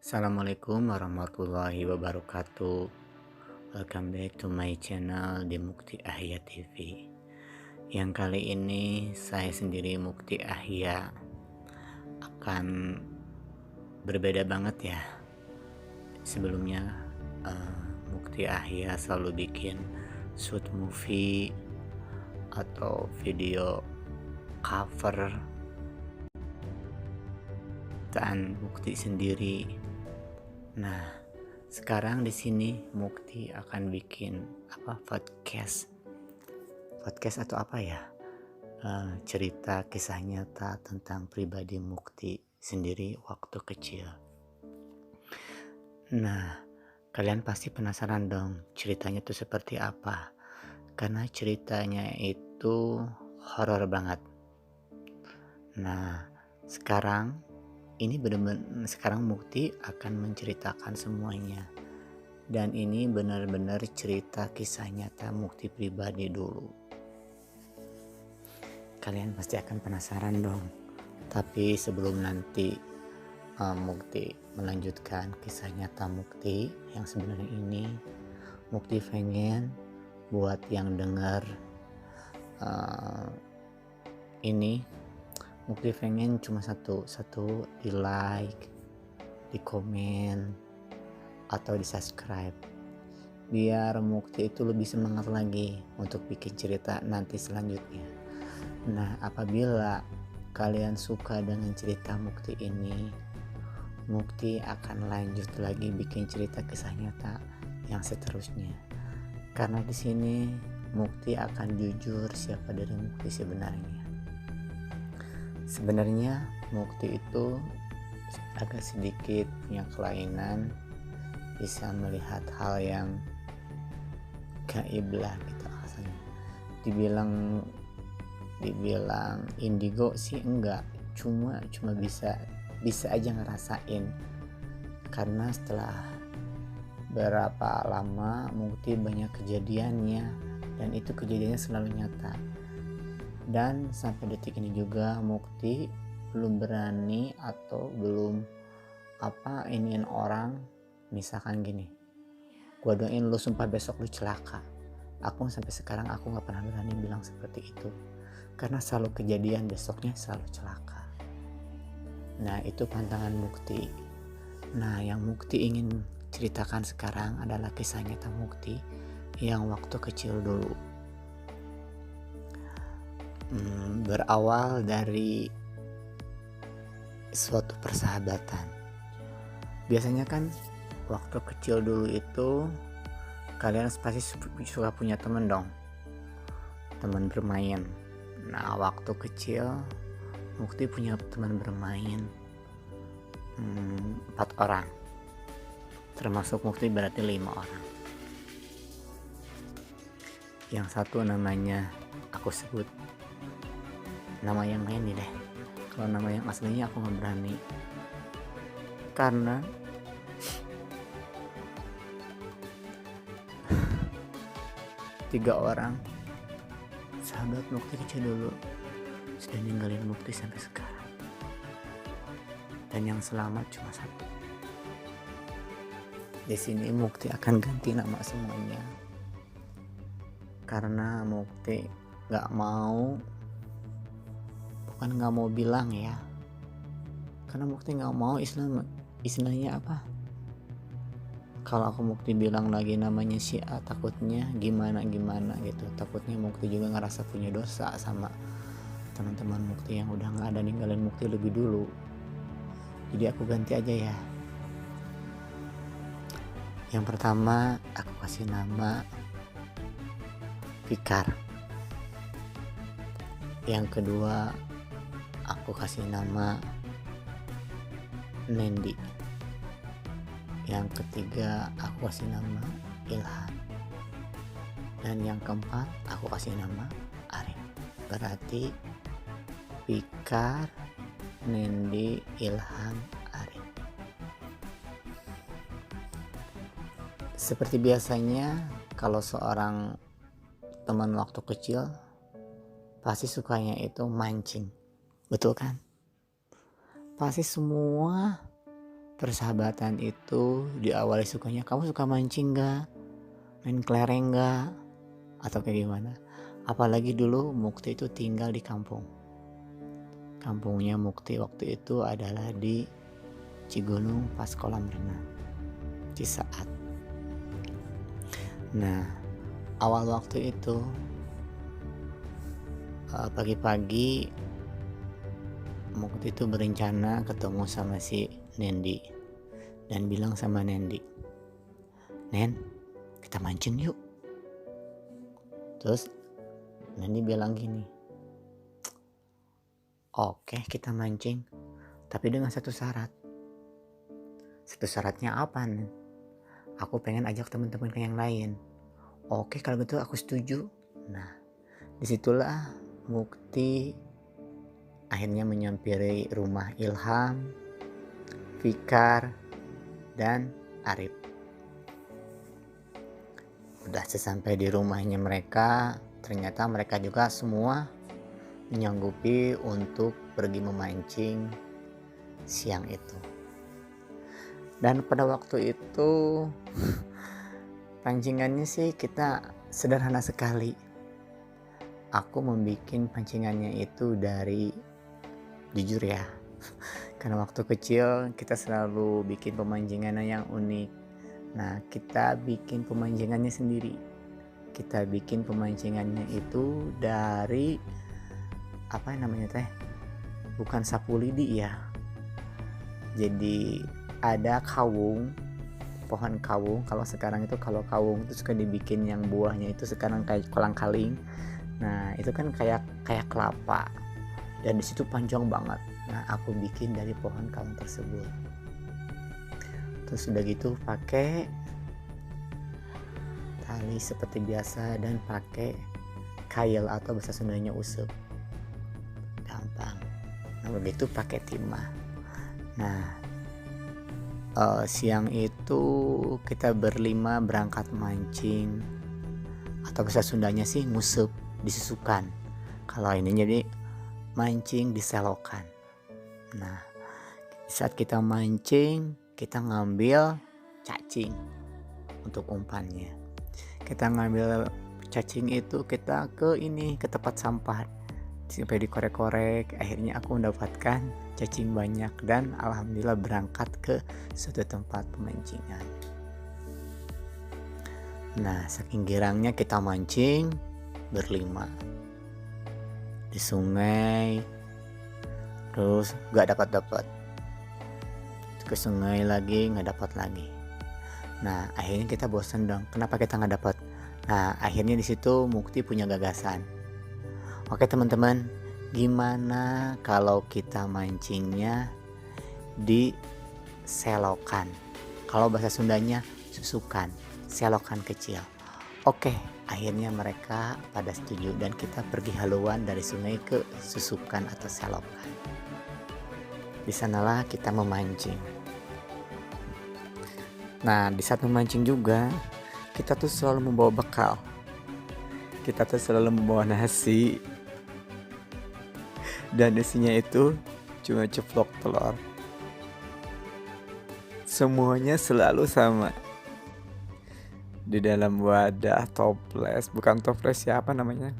Assalamualaikum warahmatullahi wabarakatuh. Welcome back to my channel di Mukti Ahya TV. Yang kali ini saya sendiri Mukti Ahya akan berbeda banget ya. Sebelumnya Mukti Ahya selalu bikin shoot movie atau video cover dan Mukti sendiri. Nah, sekarang di sini Mukti akan bikin podcast. Podcast atau apa ya? Cerita kisah nyata tentang pribadi Mukti sendiri waktu kecil. Nah, kalian pasti penasaran dong ceritanya tuh seperti apa? Karena ceritanya itu horor banget. Nah, sekarang Mukti akan menceritakan semuanya. Dan ini benar-benar cerita kisah nyata Mukti pribadi dulu. Kalian pasti akan penasaran dong. Tapi sebelum nanti Mukti melanjutkan kisah nyata Mukti yang sebenarnya ini, Mukti pengen buat yang dengar ini, Mukti pengen cuma satu di like, di komen, atau di subscribe, biar Mukti itu lebih semangat lagi untuk bikin cerita nanti selanjutnya. Nah, apabila kalian suka dengan cerita Mukti ini, Mukti akan lanjut lagi bikin cerita kisah nyata yang seterusnya. Karena di sini Mukti akan jujur siapa dari Mukti sebenarnya. Sebenarnya Mukti itu agak sedikit punya kelainan, bisa melihat hal yang gaib lah gitu rasanya. Dibilang indigo sih enggak, cuma bisa aja ngerasain. Karena setelah berapa lama Mukti banyak kejadiannya, dan itu kejadiannya selalu nyata. Dan sampai detik ini juga Mukti belum berani atau belum iniin orang, misalkan gini, gua doain lu sumpah besok lu celaka. Sampai sekarang aku gak pernah berani bilang seperti itu, karena selalu kejadian besoknya selalu celaka. Nah, itu pantangan Mukti. Nah, yang Mukti ingin ceritakan sekarang adalah kisah nyata Mukti yang waktu kecil dulu. Berawal dari suatu persahabatan. Biasanya kan waktu kecil dulu itu kalian pasti suka punya temen dong, teman bermain. Nah, waktu kecil Mukti punya teman bermain 4 orang, termasuk Mukti berarti 5 orang. Yang satu namanya aku sebut nama yang lain nih deh. Kalau nama yang aslinya aku gak berani, karena tiga orang sahabat Mukti kecil dulu sudah ninggalin Mukti sampai sekarang, dan yang selamat cuma satu. Di sini Mukti akan ganti nama semuanya, karena Mukti nggak mau bilang ya, karena Mukti nggak mau istilahnya apa, kalau aku Mukti bilang lagi namanya si A, takutnya gimana gitu. Takutnya Mukti juga ngerasa punya dosa sama teman-teman Mukti yang udah nggak ada, ninggalin Mukti lebih dulu. Jadi aku ganti aja ya. Yang pertama aku kasih nama Fikar. Yang kedua aku kasih nama Nendi. Yang ketiga aku kasih nama Ilham. Dan yang keempat aku kasih nama Arif. Berarti Fikar, Nendi, Ilham, Arif. Seperti biasanya kalau seorang teman waktu kecil pasti sukanya itu mancing, betul kan? Pasti semua persahabatan itu diawali sukanya, kamu suka mancing gak? Main kelereng gak? Atau kayak gimana? Apalagi dulu Mukti itu tinggal di kampung. Kampungnya Mukti waktu itu adalah di Cigunung pas kolam renang Cisaat. Nah, awal waktu itu pagi-pagi Mukti itu berencana ketemu sama si Nendi dan bilang sama Nendi, "Nen, kita mancing yuk." Terus Nendi bilang gini, "Oke, kita mancing, tapi dengan satu syarat." "Satu syaratnya apa, Nen?" "Aku pengen ajak teman-teman yang lain." "Oke, kalau gitu aku setuju." Nah, disitulah Mukti akhirnya menyampiri rumah Ilham, Fikar, dan Arif. Udah sesampai di rumahnya mereka, ternyata mereka juga semua menyanggupi untuk pergi memancing siang itu. Dan pada waktu itu pancingannya sih kita sederhana sekali. Aku membuat pancingannya itu dari, jujur ya, karena waktu kecil kita selalu bikin pemancingan yang unik. Nah, kita bikin pemancingannya sendiri. Kita bikin pemancingannya itu dari apa namanya teh? Bukan sapu lidi ya. Jadi ada kawung, pohon kawung. Kalau sekarang itu kalau kawung itu suka dibikin yang buahnya itu sekarang kayak kolang-kaling. Nah, itu kan kayak kelapa. Dan disitu panjang banget. Nah, aku bikin dari pohon kawung tersebut. Terus udah gitu pakai tali seperti biasa dan pakai kail atau bahasa Sundanya usep. Gampang. Nah, begitu pakai timah. Nah, siang itu kita berlima berangkat mancing, atau bahasa Sundanya sih ngusep, disusukan. Kalau ini jadi mancing diselokan. Nah, saat kita mancing, kita ngambil cacing untuk umpannya. Kita ngambil cacing itu kita ke tempat sampah. Sampai dikorek-korek, akhirnya aku mendapatkan cacing banyak dan alhamdulillah berangkat ke suatu tempat pemancingan. Nah, saking girangnya kita mancing berlima di sungai, terus gak dapat, ke sungai lagi gak dapat lagi. Nah, akhirnya kita bosan dong, kenapa kita gak dapat? Nah, akhirnya di situ Mukti punya gagasan, oke teman-teman, gimana kalau kita mancingnya di selokan? Kalau bahasa Sundanya susukan, selokan kecil. Oke, akhirnya mereka pada setuju dan kita pergi haluan dari sungai ke susukan atau selokan. Di sanalah kita memancing. Nah, di saat memancing juga kita tuh selalu membawa bekal. Kita tuh selalu membawa nasi. Dan isinya itu cuma ceplok telur. Semuanya selalu sama. Di dalam wadah toples, bukan toples siapa namanya?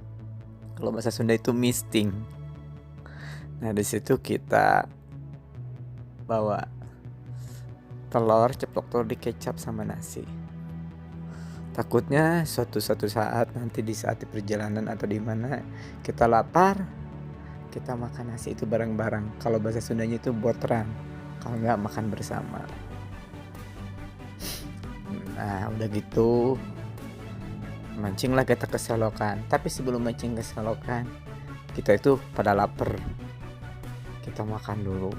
Kalau bahasa Sunda itu misting. Nah, di situ kita bawa telur, ceplok telur dikecap sama nasi. Takutnya suatu saat nanti di saat di perjalanan atau di mana kita lapar, kita makan nasi itu bareng-bareng. Kalau bahasa Sundanya itu botrang, kalau nggak makan bersama. Nah, udah gitu mancinglah kita ke selokan. Tapi sebelum mancing ke selokan, kita itu pada lapar, kita makan dulu.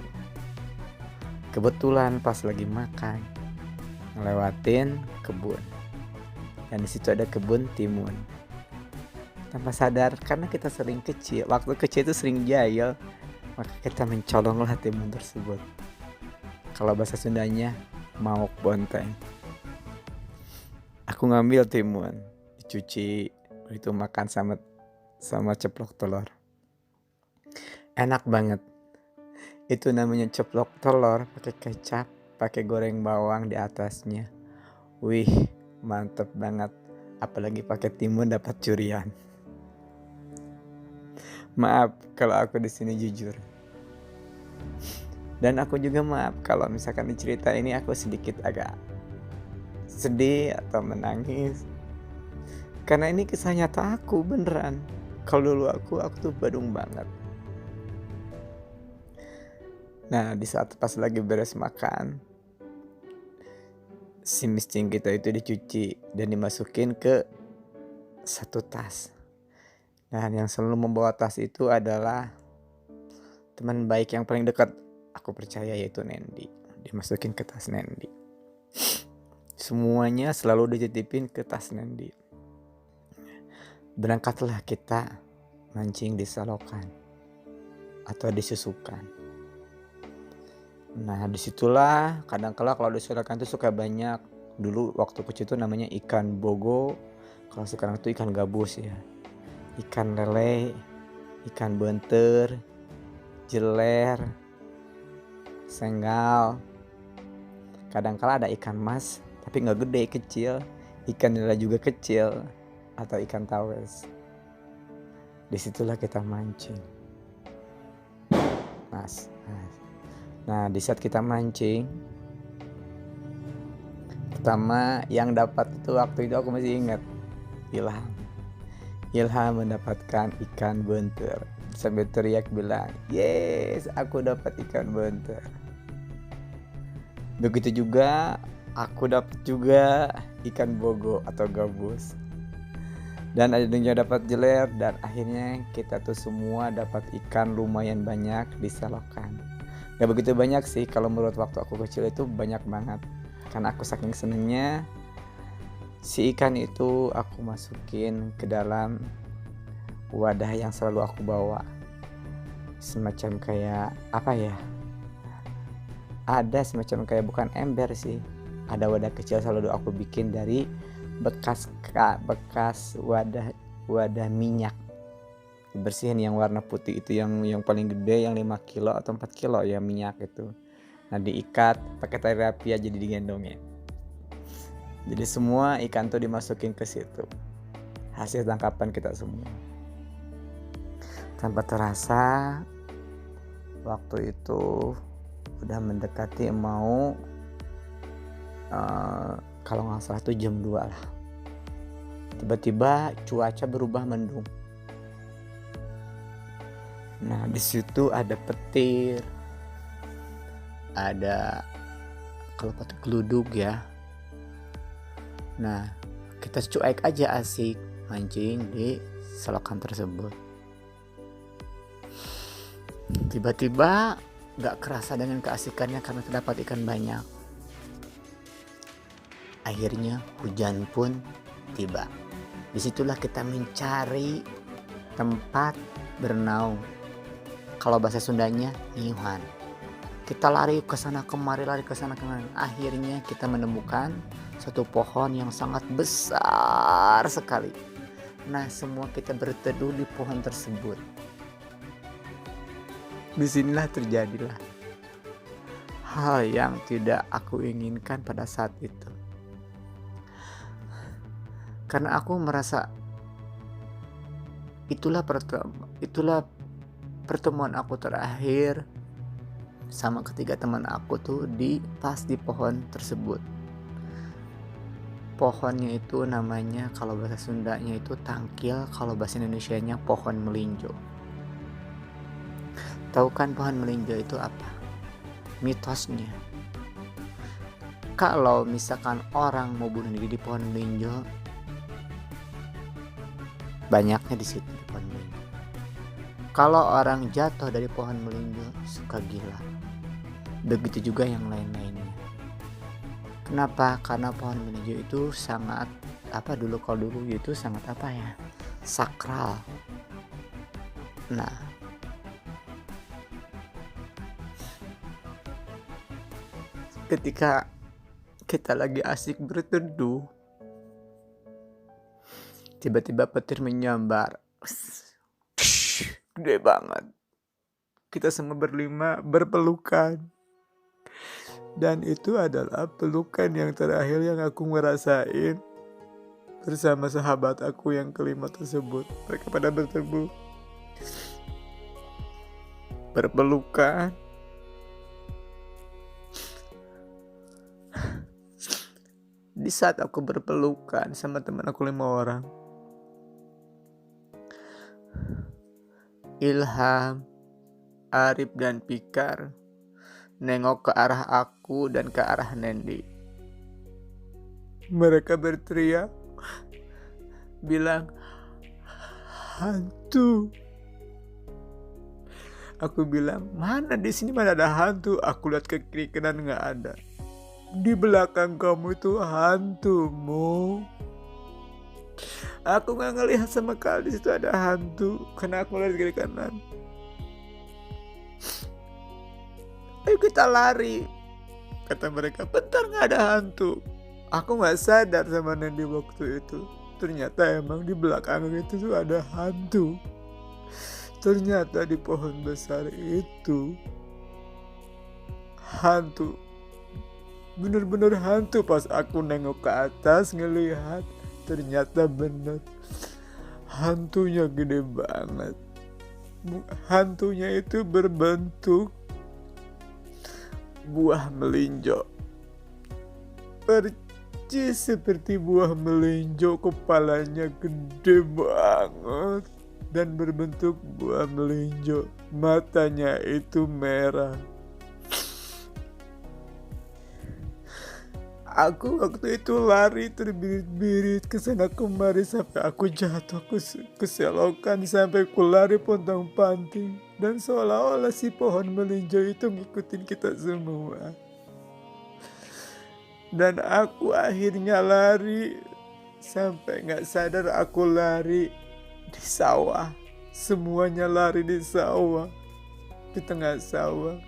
Kebetulan pas lagi makan ngelewatin kebun, dan di situ ada kebun timun. Tanpa sadar, karena kita sering kecil, waktu kecil itu sering jahil, maka kita mencolonglah timun tersebut. Kalau bahasa Sundanya maok bonteng. Aku ngambil timun, dicuci, itu makan sama ceplok telur. Enak banget. Itu namanya ceplok telur pakai kecap pakai goreng bawang di atasnya. Wih, mantep banget. Apalagi pakai timun dapat curian. Maaf kalau aku di sini jujur. Dan aku juga maaf kalau misalkan di cerita ini aku sedikit agak sedih atau menangis. Karena ini kisah nyata aku beneran. Kalau dulu aku tuh badung banget. Nah, di saat pas lagi beres makan, si micin kita itu dicuci dan dimasukin ke satu tas. Dan yang selalu membawa tas itu adalah teman baik yang paling dekat aku percaya, yaitu Nendi. Dimasukin ke tas Nendi. Semuanya selalu dititipin ke tas Nendi. Berangkatlah kita mancing di selokan atau di susukan. Nah, disitulah kadang-kala kalau di selokan itu suka banyak. Dulu waktu kecil itu namanya ikan bogo. Kalau sekarang itu ikan gabus ya. Ikan lele, ikan benter, jeler, senggal. Kadang-kala ada ikan mas, tapi nggak gede, kecil. Ikan nila juga kecil, atau ikan tawes. Disitulah kita mancing, mas. Nah, di saat kita mancing, pertama yang dapat itu waktu itu aku masih ingat, Ilham mendapatkan ikan benter. Sambil teriak bilang, yes, aku dapat ikan benter. Begitu juga aku dapat juga ikan bogo atau gabus. Dan adanya dapat jeler, dan akhirnya kita tuh semua dapat ikan lumayan banyak di selokan. Gak begitu banyak sih, kalau menurut waktu aku kecil itu banyak banget. Karena aku saking senengnya, si ikan itu aku masukin ke dalam wadah yang selalu aku bawa. Semacam kayak apa ya? Ada semacam kayak, bukan ember sih. Ada wadah kecil selalu aku bikin dari bekas wadah minyak. Dibersihin yang warna putih itu, yang paling gede, yang 5 kilo atau 4 kilo ya minyak itu. Nah, diikat pakai tali rapia, jadi digendongnya. Jadi semua ikan tuh dimasukin ke situ. Hasil tangkapan kita semua. Tanpa terasa waktu itu udah mendekati mau kalau nggak salah tuh jam 2 lah. Tiba-tiba cuaca berubah mendung. Nah, di situ ada petir, ada kalau pakai geluduk ya. Nah, kita cuek aja asik mancing di selokan tersebut. Tiba-tiba gak kerasa dengan keasikannya karena terdapat ikan banyak. Akhirnya hujan pun tiba. Disitulah kita mencari tempat bernaung. Kalau bahasa Sundanya niuhan. Kita lari ke sana kemari, Akhirnya kita menemukan satu pohon yang sangat besar sekali. Nah, semua kita berteduh di pohon tersebut. Disinilah terjadilah hal yang tidak aku inginkan pada saat itu. Karena aku merasa itulah pertemuan aku terakhir sama ketiga teman aku tuh pas di pohon tersebut. Pohonnya itu namanya, kalau bahasa Sundanya itu tangkil, kalau bahasa Indonesianya pohon melinjo. Tahu kan pohon melinjo itu apa? Mitosnya, kalau misalkan orang mau bunuh diri di pohon melinjo, banyaknya di situ di pohon melinjo. Kalau orang jatuh dari pohon melinjo suka gila. Begitu juga yang lain-lainnya. Kenapa? Karena pohon melinjo itu sangat dulu itu sangat sakral. Nah, ketika kita lagi asik berteduh, tiba-tiba petir menyambar. Gede banget. Kita semua berlima berpelukan. Dan itu adalah pelukan yang terakhir yang aku ngerasain bersama sahabat aku yang kelima tersebut. Mereka pada bertemu, berpelukan. Di saat aku berpelukan sama teman aku 5 orang, Ilham, Arif, dan Pikar nengok ke arah aku dan ke arah Nendi. Mereka berteriak, bilang, "Hantu." Aku bilang, "Mana di sini mana ada hantu?" Aku lihat ke kiri kanan nggak ada. "Di belakang kamu itu hantumu." Aku nggak ngelihat sama sekali di situ ada hantu karena aku lihat kiri kanan. "Ayo kita lari," kata mereka. "Bentar, nggak ada hantu." Aku nggak sadar sama Nendi waktu itu. Ternyata emang di belakang itu tuh ada hantu. Ternyata di pohon besar itu hantu. Bener-bener hantu. Pas aku nengok ke atas ngelihat, ternyata bener hantunya gede banget. Hantunya itu berbentuk buah melinjo, percis seperti buah melinjo. Kepalanya gede banget dan berbentuk buah melinjo. Matanya itu merah. Aku waktu itu lari terbirit-birit kesana kemari sampai aku jatuh keselokan, sampai ku lari pontang-panting. Dan seolah-olah si pohon melinjo itu ngikutin kita semua. Dan aku akhirnya lari sampai gak sadar aku lari di sawah. Semuanya lari di sawah, di tengah sawah.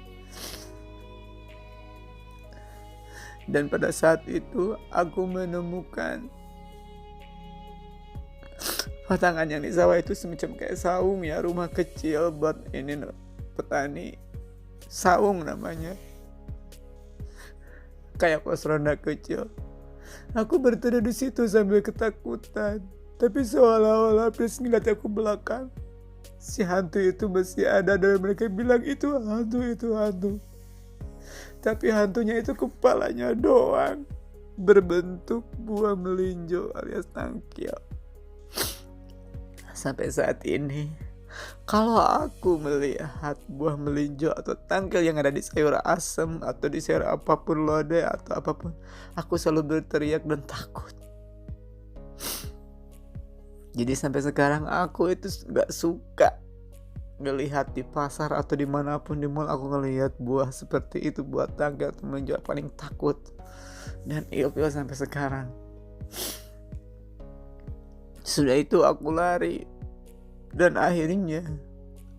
Dan pada saat itu aku menemukan patangan yang di sawah itu semacam kayak saung ya, rumah kecil buat ini petani. Saung namanya, kayak pos ronda kecil. Aku berteduh di situ sambil ketakutan, tapi seolah-olah please ngeliat aku belakang. Si hantu itu masih ada dan mereka bilang itu hantu, itu hantu. Tapi hantunya itu kepalanya doang, berbentuk buah melinjo alias tangkil. Sampai saat ini, kalau aku melihat buah melinjo atau tangkil yang ada di sayur asem atau di sayur apapun, lodeh atau apapun, aku selalu berteriak dan takut. Jadi sampai sekarang aku itu gak suka ngelihat di pasar atau dimanapun di mall aku ngelihat buah seperti itu, buah tangkil atau melinjo. Paling takut dan ilfil sampai sekarang. Sudah itu aku lari dan akhirnya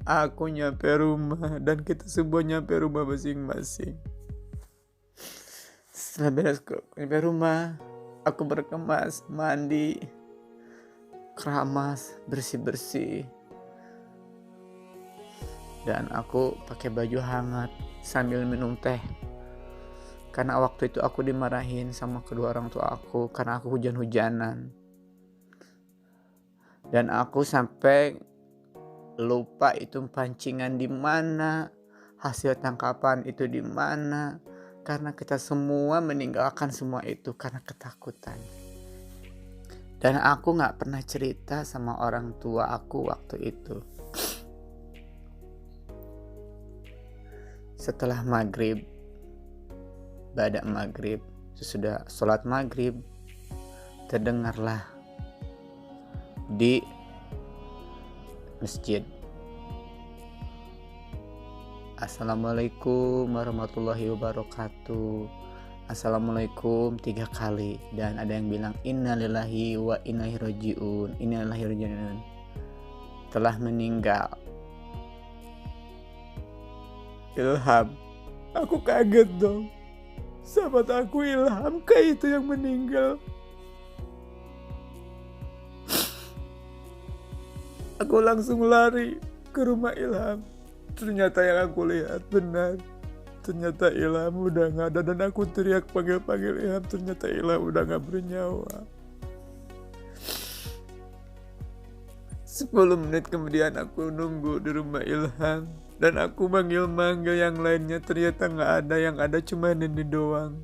aku nyampe rumah dan kita semua nyampe rumah masing-masing. Setelah beres nyampe rumah, aku berkemas, mandi, keramas, bersih-bersih. Dan aku pakai baju hangat sambil minum teh. Karena waktu itu aku dimarahin sama kedua orang tua aku karena aku hujan-hujanan. Dan aku sampai lupa itu pancingan di mana, hasil tangkapan itu di mana, karena kita semua meninggalkan semua itu karena ketakutan. Dan aku nggak pernah cerita sama orang tua aku waktu itu. Setelah maghrib, ba'da maghrib, sesudah sholat maghrib, terdengarlah di masjid, "Assalamualaikum warahmatullahi wabarakatuh." Assalamualaikum 3 kali. Dan ada yang bilang innalillahi wa inna ilaihi rajiun. Innalillahi wa inna ilaihi rajiun. Telah meninggal Ilham. Aku kaget dong. Sahabat aku Ilham kayak itu yang meninggal. Aku langsung lari ke rumah Ilham. Ternyata yang aku lihat benar. ternyata Ilham udah gak ada, dan aku teriak panggil-panggil Ilham, ternyata Ilham udah gak bernyawa. 10 menit kemudian aku nunggu di rumah Ilham, dan aku manggil-manggil yang lainnya, ternyata gak ada, yang ada cuma Nindi doang.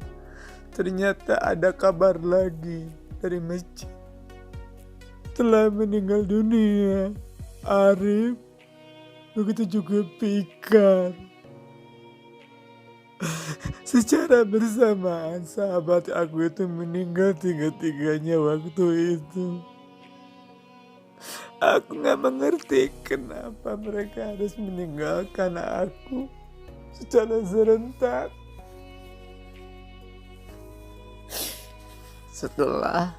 Ternyata ada kabar lagi dari masjid, telah meninggal dunia Arif, begitu juga Pikar. Secara bersamaan sahabat aku itu meninggal tiga-tiganya waktu itu. Aku gak mengerti kenapa mereka harus meninggalkan aku secara serentak. Setelah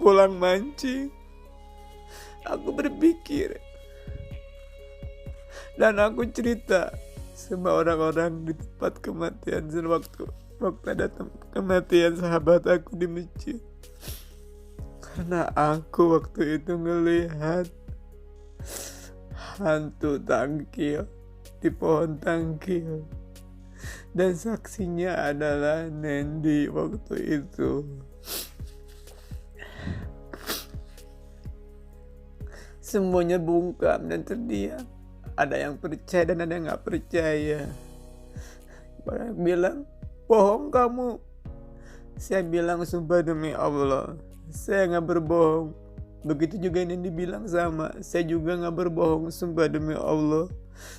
pulang mancing, aku berpikir dan aku cerita sama orang-orang di tempat kematian, waktu ada kematian sahabat aku di masjid. Karena aku waktu itu ngelihat hantu tangkil di pohon tangkil, dan saksinya adalah Nendi waktu itu. Semuanya bungkam dan terdiam. Ada yang percaya dan ada yang gak percaya. Orang bilang, bohong kamu. Saya bilang, sumpah demi Allah, saya gak berbohong. Begitu juga Nendi bilang sama, saya juga gak berbohong, sumpah demi Allah.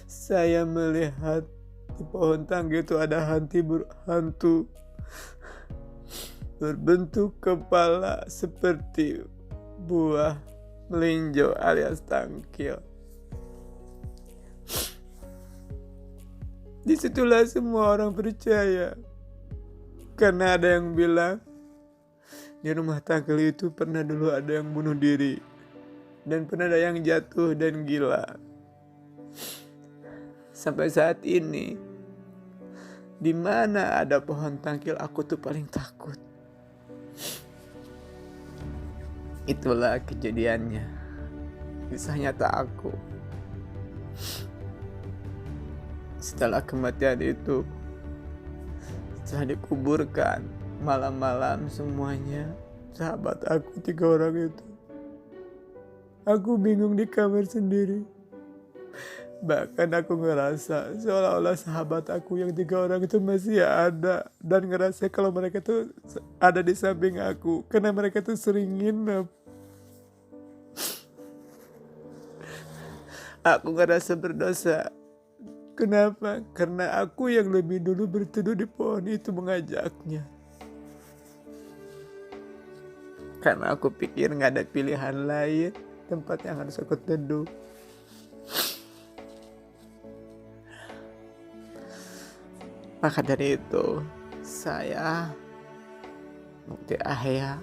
Saya melihat di pohon tangga itu ada hantu berbentuk kepala seperti buah melinjo alias tangkil. Disitulah semua orang percaya, karena ada yang bilang di rumah tangkil itu pernah dulu ada yang bunuh diri, dan pernah ada yang jatuh dan gila. Sampai saat ini, di mana ada pohon tangkil, aku tuh paling takut. Itulah kejadiannya, kisah nyata aku. Setelah kematian itu, setelah dikuburkan malam-malam semuanya, sahabat aku 3 orang itu, aku bingung di kamar sendiri. Bahkan aku ngerasa seolah-olah sahabat aku yang 3 orang itu masih ada, dan ngerasa kalau mereka tuh ada di samping aku, karena mereka tuh sering nginep. Aku ngerasa berdosa. Kenapa? Karena aku yang lebih dulu berteduh di pohon itu mengajaknya. Karena aku pikir gak ada pilihan lain tempat yang harus aku teduh. Maka dari itu, saya Mukti Ahya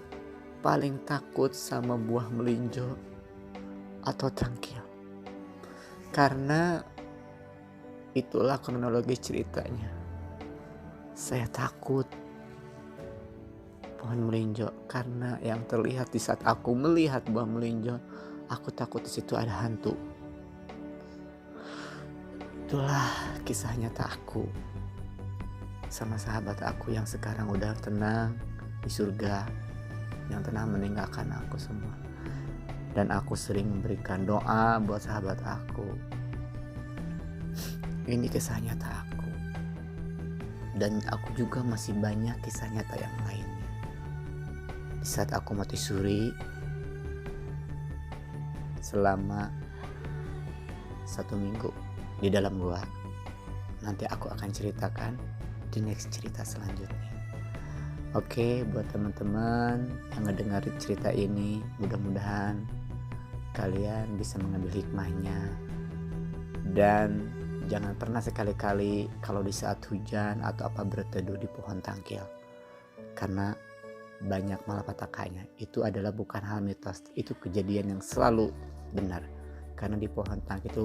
paling takut sama buah melinjo atau tangkil. Karena itulah kronologi ceritanya. Saya takut pohon melinjo karena yang terlihat di saat aku melihat buah melinjo, aku takut di situ ada hantu. Itulah kisah nyata aku sama sahabat aku yang sekarang udah tenang di surga, yang tenang meninggalkan aku semua. Dan aku sering memberikan doa buat sahabat aku. Ini kisah nyata aku. Dan aku juga masih banyak kisah nyata yang lainnya. Di saat aku mati suri selama 1 minggu di dalam gua, nanti aku akan ceritakan di next cerita selanjutnya. Oke, buat teman-teman yang ngedengerin cerita ini, mudah-mudahan kalian bisa mengambil hikmahnya. Dan jangan pernah sekali-kali kalau di saat hujan atau apa berteduh di pohon tangkil, karena banyak malapetakannya. Itu adalah bukan hal mitos, itu kejadian yang selalu benar. Karena di pohon tangkil itu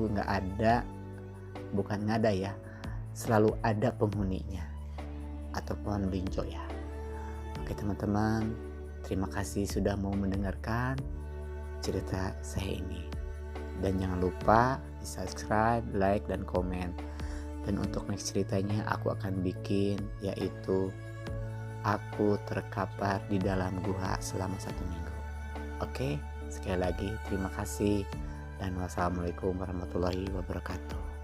bukan ada ya, selalu ada penghuninya, atau pohon melinjo ya. Oke teman-teman, terima kasih sudah mau mendengarkan cerita saya ini. Dan jangan lupa di subscribe, like, dan komen. Dan untuk next ceritanya aku akan bikin, yaitu aku terkapar di dalam gua selama 1 minggu. Oke, sekali lagi terima kasih dan wassalamualaikum warahmatullahi wabarakatuh.